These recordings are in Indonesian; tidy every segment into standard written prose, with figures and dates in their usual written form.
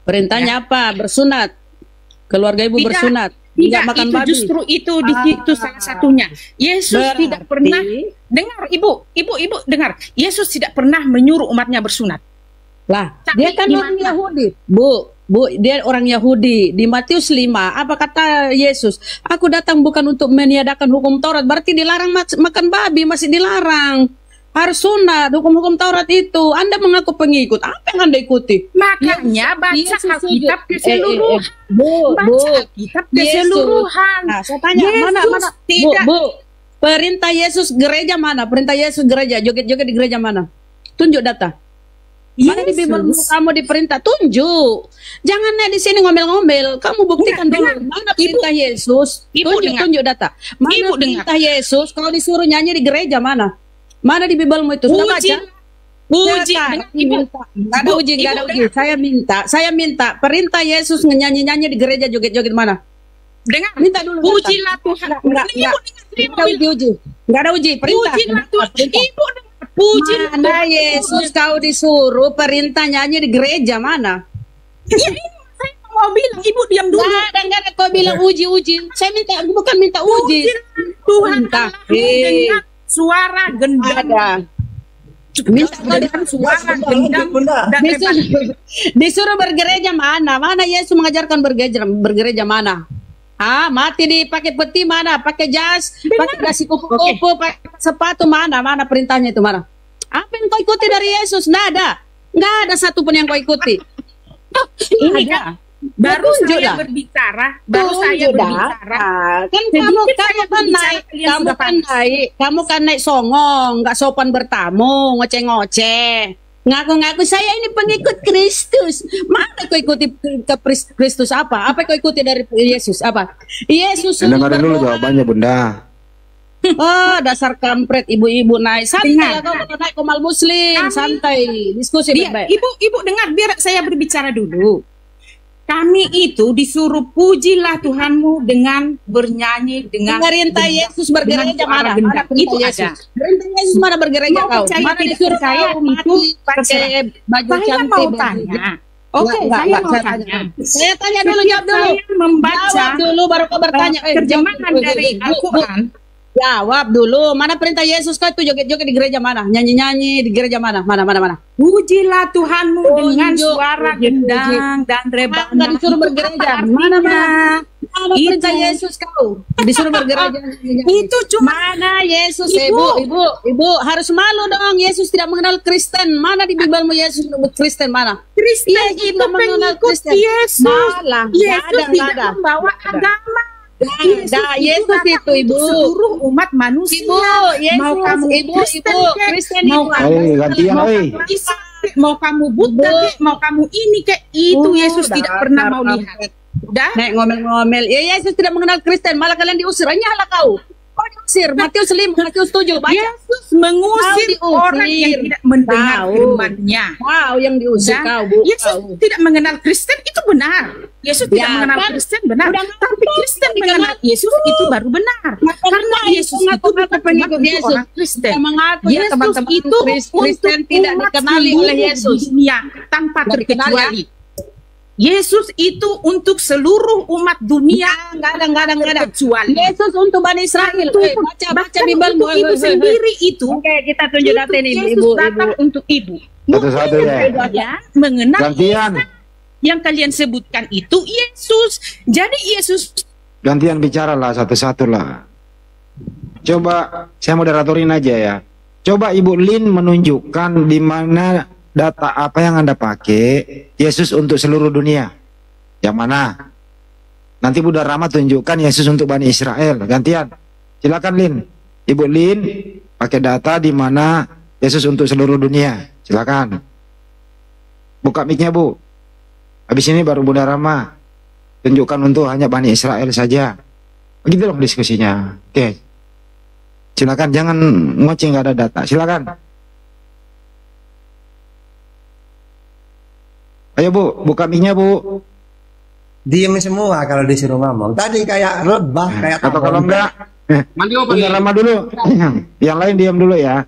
Perintahnya apa? Bersunat. Keluarga ibu Tidak, bersunat. Tidak, Nggak makan itu babi. justru itu di situ salah satunya. Yesus Berarti- tidak pernah dengar, ibu dengar. Yesus tidak pernah menyuruh umatnya bersunat. Lah, Tapi dia kan di orang mana? Yahudi. Bu, dia orang Yahudi. Di Matius 5, apa kata Yesus? Aku datang bukan untuk meniadakan hukum Taurat. Berarti dilarang makan babi, masih dilarang. Harus sunat, hukum-hukum Taurat itu. Anda mengaku pengikut, apa yang Anda ikuti? Makanya baca Yesus Alkitab sujud. keseluruhan. Bu, Baca Alkitab keseluruhan. Nah, saya tanya, Yesus mana? tidak. Bu, perintah Yesus gereja mana? Perintah Yesus gereja, joget-joget di gereja mana? Tunjuk data. Mana di Bible kamu diperintah? Tunjuk. Jangan di sini ngomel-ngomel. Kamu buktikan dulu. Dengar. Mana perintah Yesus? Ibu dengar. Tunjuk data. Mana Ibu perintah Yesus? Kalau disuruh nyanyi di gereja mana? Mana di Biblemu itu? Sudah baca? Puji, Sekarang dengar, ibu. Nggak ada uji, nggak ada Ibu, uji. Saya minta perintah Yesus nyanyi-nyanyi di gereja joget-joget mana? Dengar. Minta dulu. Pujilah Tuhan. Enggak. Ibu dengar, Nggak ada uji. Nggak ada uji. Perintah. Pujilah Tuhan. Perintah. Ibu dengar. Pujilah Mana Yesus kau disuruh perintah nyanyi di gereja mana? Ya, ini saya mau bilang, ibu diam dulu. Nggak ada kau bilang uji. Saya bukan minta uji. Tuhan Minta. Allah dengan suara gendang. Ada. Minta Dengan suara gendang dan hebat. Disuruh bergereja mana? Mana Yesus mengajarkan bergereja mana? Mati dipakai peti mana? Pakai jas, pakai dasi kupu-kupu, pakai sepatu mana? Mana perintahnya itu mana? Apa yang kau ikuti dari Yesus? Nggak ada satupun yang kau ikuti. Ini kan baru Tunjuk saya dah. berbicara, baru saya Tunjuk dah. berbicara. Kan Sedikit kamu saya kan berbicara, naik, kalian sudah panas. kamu kan naik songong, nggak sopan bertamu, ngoceh-ngoceh. Ngaku-ngaku saya ini pengikut Kristus. Mana kau ikuti ke Kristus apa? Apa kau ikuti dari Yesus apa? Yesus suruh Dengarin dulu berdoa. jawabannya Bunda. Oh, dasar kampret ibu-ibu naik. Santai Dengar. lah kau kalau naik Komal Muslim, santai. Diskusi Dia, baik-baik. ibu dengar, biar saya berbicara dulu. Kami itu disuruh pujilah Tuhanmu dengan bernyanyi dengan Perintah Yesus bergereja dengan suara mana? gendang. Mana perintah Itu Yesus? ada. Perintah Yesus mana bergereja Mau kau? percaya Mana tidak disuruh percaya kau itu mati pakai terserah. baju Saya cantik? mau baju- tanya. Oke, Enggak, saya mau saya tanya. Saya tanya dulu, Setiap jawab dulu. saya membaca Jawab dulu baru kau bertanya. terjemahan jawab. dari Bu, Al-Quran. Jawab dulu. Mana perintah Yesus kau itu joget-joget di gereja mana? Nyanyi-nyanyi di gereja mana? Mana? Pujilah Tuhanmu dengan Tunjuk. suara Puji. gendang dan rebana. Enggak disuruh bergereja. Mana? Mana Itu. perintah Yesus kau? Disuruh bergereja. Itu cuma Mana Yesus? Ibu. Ibu harus malu dong. Yesus tidak mengenal Kristen. Mana di Biblemu Yesus menyebut Kristen mana? Kristen Yesus itu tidak mengenal pengikut Kristen. Yesus. Malah, Yesus nggak tidak ada. membawa agama. Yesus datang itu, untuk Ibu. seluruh umat manusia. Ibu, Yesus, mau kamu Ibu, Kristen kek, Kristen mau itu. kamu Gantian, mau oi. kamu Islam kek, mau kamu Buddha Ibu. kek, mau kamu ini kek, itu Yesus tidak dasar pernah mau kampret. lihat. Udah? Nek ngomel-ngomel. Ya Yesus tidak mengenal Kristen. Malah kalian diusir. Nyala kau. Kau diusir. Matius 5, Matius 7. Baca. Yesus mengusir Kau diusir. orang yang tidak mendengar Tahu. firman-Nya. Kau yang diusir Dan kau, Bu. Yesus Kau. tidak mengenal Kristen itu benar. Yesus tidak Ya, mengenal kan? Kristen benar. Udah Tapi ngaku, Kristen dikenal. mengenal Yesus itu baru benar. Karena Yesus itu ngaku bukan pengikut cuma untuk Yesus. orang Kristen. Yang mengaku Yesus ya teman-teman itu Kristen untuk tidak umat dikenali seluruh oleh Yesus. dunia tanpa Nggak dikenal, ya? terkecuali. Yesus itu untuk seluruh umat dunia Enggak ada. terkecuali. Yesus untuk Bani Israel. Itu pun Baca bahkan Bible. untuk ibu sendiri itu. Oke, kita tunjuk Itu data ini, Yesus Ibu. datang untuk ibu. Satu-satu ya. Kalian mengenal Gantian. yang kalian sebutkan itu Yesus. Jadi Yesus Gantian bicara lah satu-satu lah. Coba saya moderatorin aja ya. Coba Ibu Lin menunjukkan di mana data apa yang Anda pakai Yesus untuk seluruh dunia. Yang mana? Nanti Bunda Rama tunjukkan Yesus untuk Bani Israel. Gantian. Silakan Lin. Ibu Lin pakai data di mana Yesus untuk seluruh dunia. Silakan. Buka mic-nya, Bu. Habis ini baru Bunda Rama tunjukkan untuk hanya Bani Israel saja. Begitu dong diskusinya. Oke. Silakan, jangan ngoceh nggak ada data. Silakan. Ayo Bu, buka mic-nya Bu. Diem semua kalau disuruh ngomong. Tadi kayak lebah, kayak Atau kalau enggak, Bunda Rama dulu. Yang lain diam dulu ya.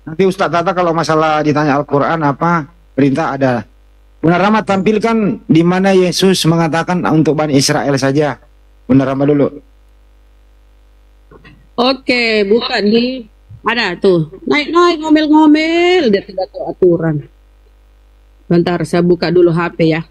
Nanti Ustadz Tata kalau masalah ditanya Al-Quran apa perintah ada. Bunda Rama tampilkan di mana Yesus mengatakan untuk Bani Israel saja. Bunda Rama dulu. Oke, buka di ada tuh. Naik ngomel-ngomel dia tidak tahu aturan. Bentar, saya buka dulu HP ya.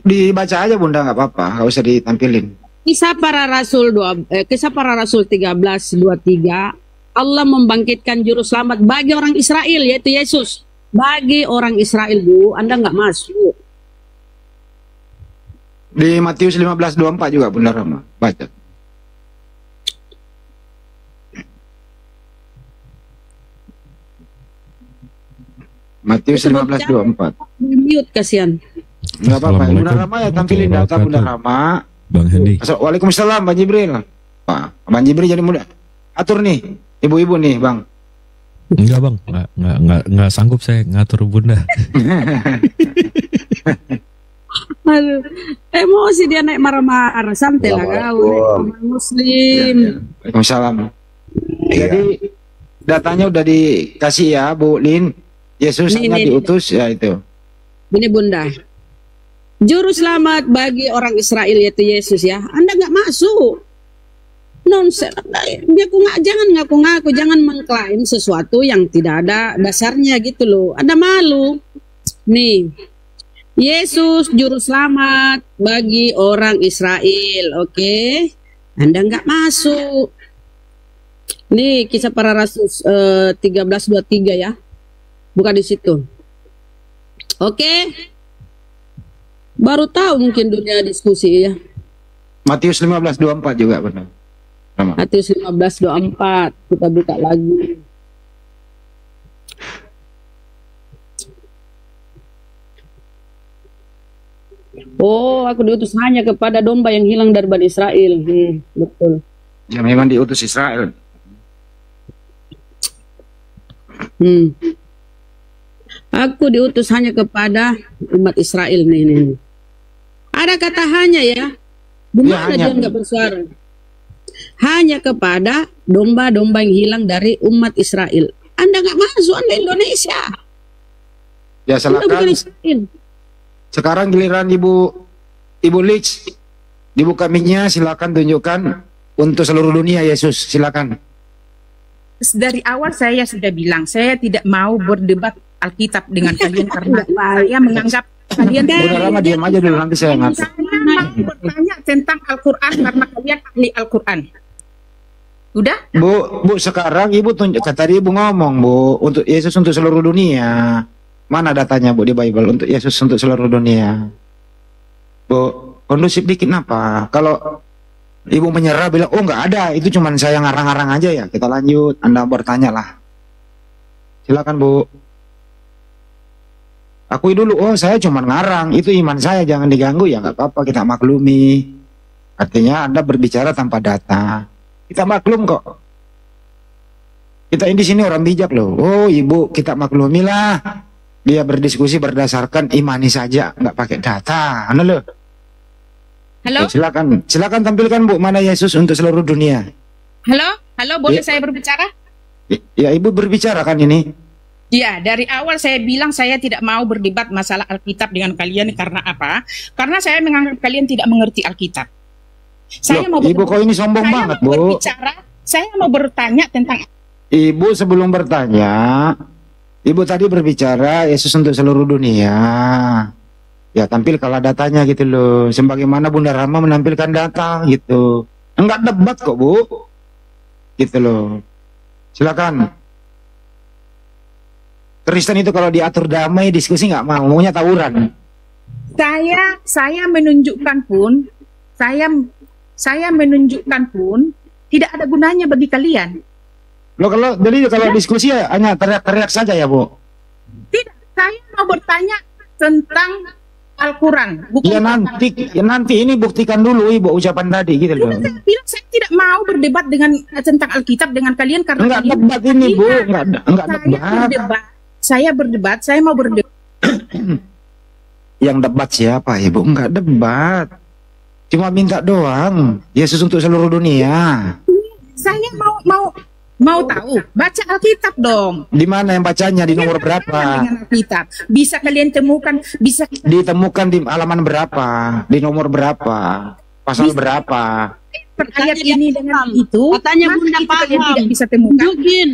Dibaca aja Bunda, nggak apa-apa, nggak usah ditampilin. Kisah para Rasul Kisah para Rasul 13:23. Allah membangkitkan juru selamat bagi orang Israel, yaitu Yesus. Bagi orang Israel, Bu, Anda nggak masuk. Di Matius 15:24 juga Bunda Rama, baca. Matius 15:24. Mute kasihan. Nggak apa-apa, Bunda Assalamualaikum Rama ya tampilin data Bunda Rama. Bang Hendy. Waalaikumsalam Bang Jibril. Pak, Bang Jibril jadi muda. Atur nih, ibu-ibu nih Bang. Enggak bang, enggak sanggup saya ngatur Bunda. Aduh, emosi dia naik marah-marah, santai lah kau, naik Muslim. Waalaikumsalam. Jadi datanya udah dikasih ya Bu Lin. Yesus hanya diutus ya itu. Ini Bunda. Juru selamat bagi orang Israel yaitu Yesus ya. Anda nggak masuk. Nonsen. Jangan ngaku-ngaku, jangan mengklaim sesuatu yang tidak ada dasarnya gitu loh. Anda malu. Nih. Yesus juru selamat bagi orang Israel, oke? Anda nggak masuk. Nih Kisah para Rasul 13:23 ya. Bukan di situ. Oke. Baru tahu mungkin dunia diskusi ya. Matius 15:24 juga benar. Sama. Matius 15:24 kita buka lagi. Oh, aku diutus hanya kepada domba yang hilang dari Bani Israel. Betul. Ya memang diutus Israel. Aku diutus hanya kepada umat Israel nih. Ada kata hanya ya. Gimana dia nggak bersuara? Hanya kepada domba-domba yang hilang dari umat Israel. Anda nggak masuk, Anda Indonesia. Ya silakan. Sekarang giliran Ibu Lich, dibuka mic-nya, silakan tunjukkan untuk seluruh dunia Yesus, silakan. Dari awal saya sudah bilang saya tidak mau berdebat Alkitab dengan kalian karena saya menganggap kalian Udah lama diam aja dulu nanti saya ngatur. Saya mau bertanya tentang Al-Quran karena kalian ahli Al-Quran. Udah? Bu, sekarang Ibu tunjukkan, tadi Ibu ngomong Bu, untuk Yesus untuk seluruh dunia. Mana datanya Bu di Bible untuk Yesus untuk seluruh dunia? Bu, kondusif dikit apa? Kalau Ibu menyerah bilang, oh nggak ada, itu cuman saya ngarang-ngarang aja ya. Kita lanjut, Anda bertanya lah. Silakan Bu. Akui dulu, oh saya cuman ngarang, itu iman saya, jangan diganggu ya, nggak apa-apa, kita maklumi. Artinya Anda berbicara tanpa data. Kita maklum kok. Kita ini di sini orang bijak loh. Oh Ibu, kita maklumi lah. Dia berdiskusi berdasarkan imani saja, nggak pakai data. Anu loh. Halo? Silakan tampilkan Bu, mana Yesus untuk seluruh dunia. Halo, boleh saya berbicara? Ya Ibu berbicara kan ini. Ya, dari awal saya bilang saya tidak mau berdebat masalah Alkitab dengan kalian karena apa? Karena saya menganggap kalian tidak mengerti Alkitab. Saya Loh, mau Ibu kok ini sombong banget, Bu. Saya mau bertanya tentang Ibu sebelum bertanya, Ibu tadi berbicara Yesus untuk seluruh dunia. Ya tampil kalau datanya gitu loh. Sebagaimana Bunda Rama menampilkan data gitu. Enggak debat kok Bu. Gitu loh. Silakan. Kristen itu kalau diatur damai diskusi nggak mau, maunya tawuran. saya menunjukkan pun saya menunjukkan pun tidak ada gunanya bagi kalian. Loh kalau diskusi ya hanya teriak-teriak saja ya Bu. Tidak, saya mau bertanya tentang Al-Quran. Ya nanti ini buktikan dulu Ibu ucapan tadi gitu loh. Saya bilang saya tidak mau berdebat tentang Alkitab dengan kalian karena enggak kalian debat ini Bu, enggak debat. Saya mau berdebat. Yang debat siapa Ibu? Enggak debat. Cuma minta doang Yesus untuk seluruh dunia. Saya Mau tahu? Baca Alkitab dong. Di mana yang bacanya? Di nomor berapa? Dengan Alkitab. Bisa kalian temukan, bisa Ditemukan di halaman berapa? Di nomor berapa? Pasal berapa? ayat ini dengan itu. Katanya masa Bunda itu kalian paham. tidak bisa temukan. Tunjukin.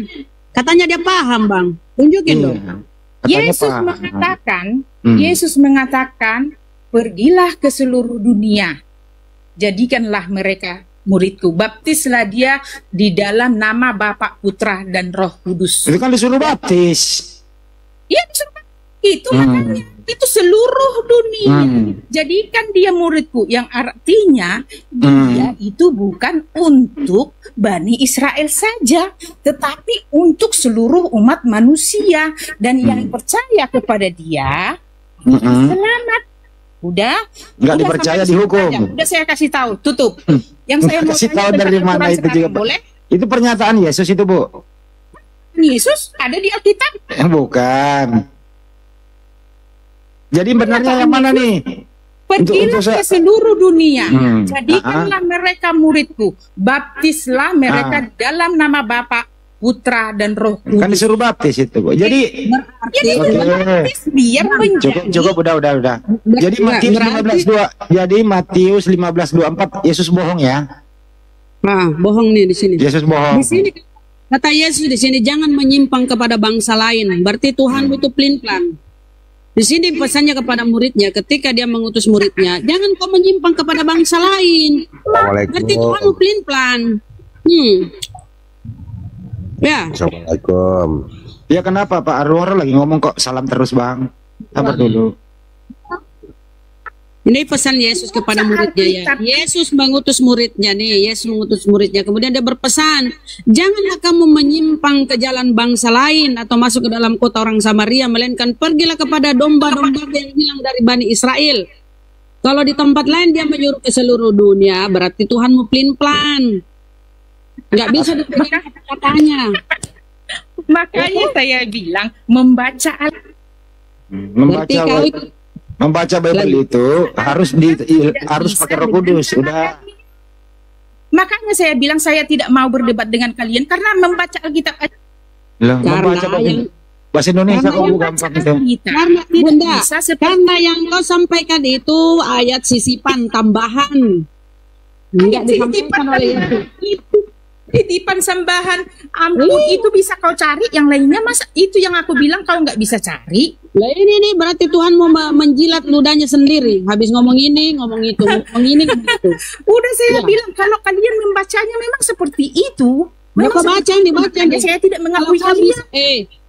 Katanya dia paham, Bang. Tunjukin dong. Iya. Katanya Yesus paham. mengatakan, Hmm. Yesus mengatakan, pergilah ke seluruh dunia, jadikanlah mereka muridku, baptislah dia di dalam nama Bapa, Putra dan Roh Kudus. Itu kan disuruh baptis. Ya, itu makanya itu seluruh dunia. Jadikan dia muridku, yang artinya dia itu bukan untuk Bani Israel saja, tetapi untuk seluruh umat manusia, dan yang percaya kepada dia selamat. Udah Nggak dipercaya sampai di situ dihukum. aja. Udah saya kasih tahu, tutup. Yang saya mau Kasih tanya tahu baca dari mana Al-Quran itu sekarang, juga, Pak. boleh? Itu pernyataan Yesus itu, Bu? Yesus ada di Alkitab. Bukan. Jadi benarnya yang mana nih? Pergilah saya- ke seluruh dunia, Hmm. jadikanlah mereka muridku, baptislah mereka dalam nama Bapa, Putra dan Roh Kan Kudus. disuruh baptis itu, Bu. Jadi Jadi oke. biar menjadi Cukup udah. Jadi Matius 15:2. Jadi Matius 15:24 Yesus bohong ya. Nah, bohong nih di sini. Yesus bohong. Di sini kata Yesus di sini jangan menyimpang kepada bangsa lain. Berarti Tuhan butuh pelin-pelan. Di sini pesannya kepada muridnya ketika dia mengutus muridnya, jangan kau menyimpang kepada bangsa lain. Berarti Tuhan mau pelin-pelan. Ya, Assalamualaikum. Ya kenapa Pak Arwar lagi ngomong kok salam terus Bang? Sabar dulu. ini pesan Yesus kepada muridnya ya. Yesus mengutus muridnya nih, Yesus mengutus muridnya. Kemudian dia berpesan, janganlah kamu menyimpang ke jalan bangsa lain atau masuk ke dalam kota orang Samaria, melainkan pergilah kepada domba-domba yang hilang dari Bani Israel. Kalau di tempat lain dia menyuruh ke seluruh dunia, berarti Tuhan mau pelin-pelan. Nggak bisa dipegang kata-katanya. makanya saya bilang membaca Berarti kau itu Membaca Bible itu harus pakai Roh Kudus. Udah. Makanya saya bilang saya tidak mau berdebat dengan kalian karena membaca Alkitab Lah, Karena membaca yang- bahasa Indonesia karena kok yang Bu gampang itu. karena tidak Bunda, bisa seperti karena yang kau sampaikan itu ayat sisipan tambahan. Enggak disampaikan oleh Yesus. itu titipan sembahan. Ampun, itu bisa kau cari, yang lainnya masa itu yang aku bilang kau nggak bisa cari. Lah ini nih berarti Tuhan mau menjilat ludahnya sendiri. Habis ngomong ini, ngomong itu, ngomong ini, ngomong itu. Udah saya Ya. bilang kalau kalian membacanya memang seperti itu. Ya, kau baca nih, baca nih. Saya tidak Kalau mengakui kau kalian. bisa,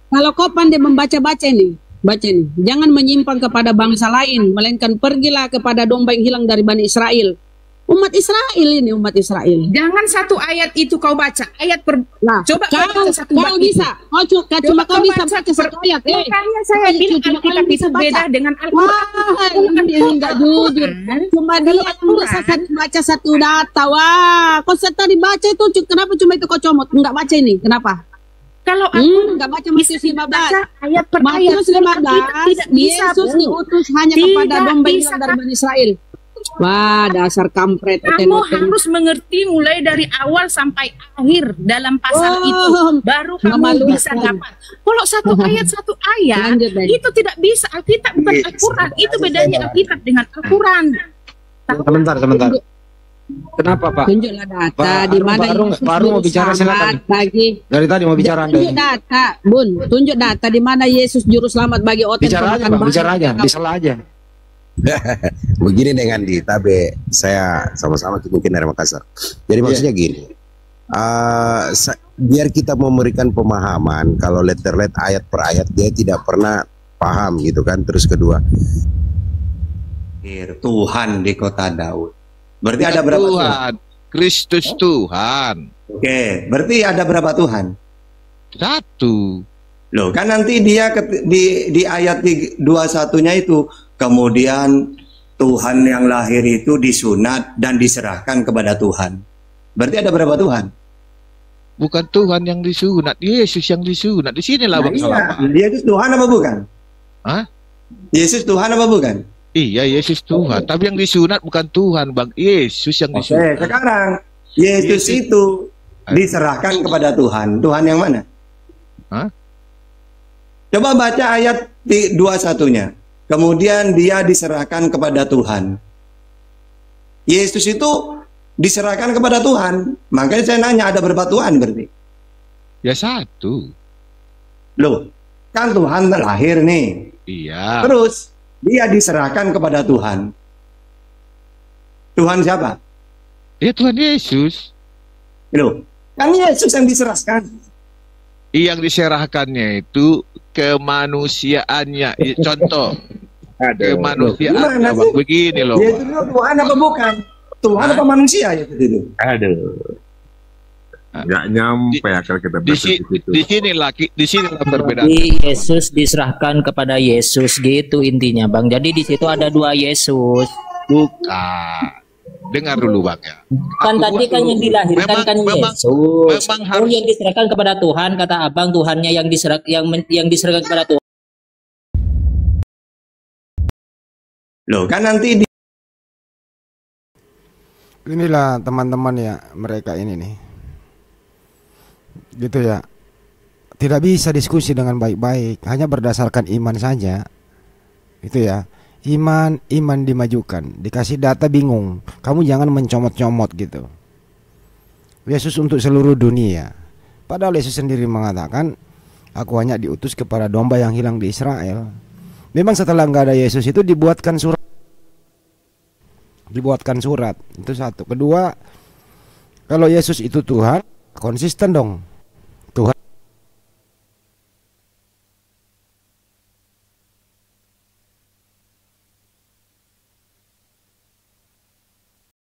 kalau kau pandai membaca-baca nih, baca nih. Jangan menyimpang kepada bangsa lain, melainkan pergilah kepada domba yang hilang dari Bani Israel. Umat Israel ini, umat Israel. Jangan satu ayat itu kau baca. Ayat Nah, coba kau baca satu kau bab bisa. Cuma kau bisa baca satu ayat. Makanya saya bilang cuma Alkitab kalian bisa itu beda baca. dengan Al-Quran. Wah, ini enggak jujur. Cuma dia yang bisa baca satu data. Wah, kok serta dibaca itu kenapa cuma itu kau comot? Enggak baca ini. Kenapa? Kalau aku Enggak baca Matius 15. baca ayat per ayat, Matius 15, tidak bisa, Yesus Bu. diutus hanya Tidak kepada domba yang bisa, hilang dari Bani Israel. Wah, dasar kampret. Kamu oten-oten. harus mengerti mulai dari awal sampai akhir dalam pasal Oh, itu, baru kamu memalukan. bisa dapat. Kalau satu ayat Lanjut, Bang. itu tidak bisa. Alkitab bukan Al-Quran, itu bedanya Alkitab dengan Al-Quran. Sebentar. Kenapa Pak? Tunjuklah data Pak di Arung, mana Pak Arung, Yesus Pak Arung mau juru bicara, selamat silakan. bagi Dari tadi mau bicara Anda tunjuk ini. data, Bun. Tunjuk data di mana Yesus juru selamat bagi oten Bicara aja pemakan Bang, bahan. bicara aja. Disela aja. Begini dengan di Tabe, saya sama-sama mungkin dari Makassar. Jadi maksudnya gini, biar kita memberikan pemahaman, kalau letter-let ayat per ayat dia tidak pernah paham gitu kan. Terus kedua, Tuhan di kota Daud. Berarti ada berapa Tuhan? Tuhan, Kristus Tuhan. Oke, berarti ada berapa Tuhan? Satu. Loh, kan nanti dia di ayat 21-nya itu, kemudian Tuhan yang lahir itu disunat dan diserahkan kepada Tuhan. Berarti ada berapa Tuhan? Bukan Tuhan yang disunat, Yesus yang disunat. Di sinilah Bang salah. Yesus Tuhan apa bukan? Hah? Yesus Tuhan apa bukan? Iya, Yesus Tuhan. Tapi yang disunat bukan Tuhan, Bang. Yesus yang Oke, disunat. sekarang Yesus itu diserahkan kepada Tuhan. Tuhan yang mana? Hah? Coba baca ayat 21-nya. Kemudian dia diserahkan kepada Tuhan. Yesus itu diserahkan kepada Tuhan. Makanya saya nanya, ada berapa Tuhan berarti? Ya satu. Loh, kan Tuhan lahir nih. Iya. Terus dia diserahkan kepada Tuhan. Tuhan siapa? Ya Tuhan Yesus. Loh, kan Yesus yang diserahkan. Yang diserahkannya itu kemanusiaannya. Contoh. Kemanusiaannya Gimana Bang. sih? Begini loh. Yesus itu Tuhan apa bukan? Tuhan Hah? apa manusia ya itu? Aduh. Nggak nyampe akal kita Di sinilah perbedaan. Jadi Yesus diserahkan kepada Yesus gitu intinya Bang. Jadi di situ ada dua Yesus. Bukan. Dengar dulu Bang ya. Kan tadi kan yang dilahirkan kan Yesus. Memang Oh, harus yang diserahkan kepada Tuhan kata Abang, Tuhannya yang diserahkan kepada Tuhan. Loh, kan nanti Inilah teman-teman ya, mereka ini nih. Gitu ya. Tidak bisa diskusi dengan baik-baik, hanya berdasarkan iman saja. Itu ya. Iman dimajukan, dikasih data bingung. Kamu jangan mencomot-comot gitu. Yesus untuk seluruh dunia. Padahal Yesus sendiri mengatakan, aku hanya diutus kepada domba yang hilang di Israel. Memang setelah nggak ada Yesus itu dibuatkan surat. Itu satu. Kedua, kalau Yesus itu Tuhan, konsisten dong.